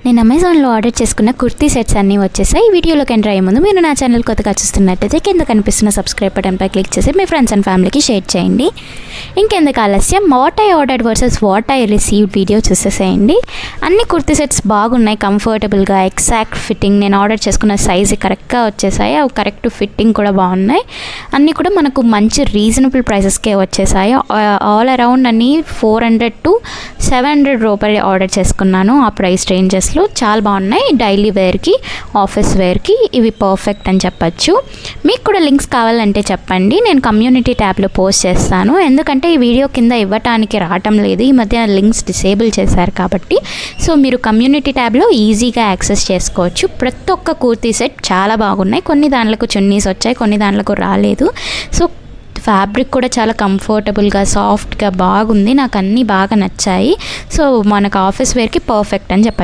నేను అమెజాన్లో ఆర్డర్ చేసుకున్న కుర్తీ సెట్స్ అన్నీ వచ్చేసాయి. ఈ వీడియోలోకి ఎంటర్ అయ్యే ముందు మీరు నా ఛానల్ కొత్తగా చూస్తున్నట్టయితే కింద కనిపిస్తున్న సబ్స్క్రైబ్ బటన్పై క్లిక్ చేసి మీ ఫ్రెండ్స్ అండ్ ఫ్యామిలీకి షేర్ చేయండి. ఇంకెందుకు ఆలస్యం, what I ordered versus what I received video చూసేసేయండి. అన్ని కుర్తీ సెట్స్ బాగున్నాయి, కంఫర్టబుల్గా ఎగ్జాక్ట్ ఫిట్టింగ్. నేను ఆర్డర్ చేసుకున్న సైజు కరెక్ట్గా వచ్చేసాయి, అవి కరెక్ట్ ఫిట్టింగ్ కూడా బాగున్నాయి. అన్నీ కూడా మనకు మంచి రీజనబుల్ ప్రైసెస్కే వచ్చేసాయి. ఆల్ అరౌండ్ అన్నీ 400 to 700 రూపాయలు ఆర్డర్ చేసుకున్నాను. ఆ ప్రైస్ రేంజెస్లో చాలా బాగున్నాయి. డైలీ వేర్కి, ఆఫీస్ వేర్కి ఇవి పర్ఫెక్ట్ అని చెప్పచ్చు. మీకు కూడా లింక్స్ కావాలంటే చెప్పండి, నేను కమ్యూనిటీ ట్యాబ్లో పోస్ట్ చేస్తాను. ఎందుకంటే ఈ వీడియో కింద ఇవ్వటానికి రావటం లేదు, ఈ మధ్య లింక్స్ డిసేబుల్ చేశారు కాబట్టి. సో మీరు కమ్యూనిటీ ట్యాబ్లో ఈజీగా యాక్సెస్ చేసుకోవచ్చు. ప్రతి ఒక్క కుర్తీ సెట్ చాలా బాగున్నాయి. కొన్ని దాంట్లకు చున్నీస్ వచ్చాయి, కొన్ని దాంట్లకు రాలేదు. సో ఫ్యాబ్రిక్ కూడా చాలా కంఫర్టబుల్గా, సాఫ్ట్గా బాగుంది. నాకు అన్నీ బాగా నచ్చాయి. సో మనకు ఆఫీస్ వేర్కి పర్ఫెక్ట్ అని చెప్పచ్చు.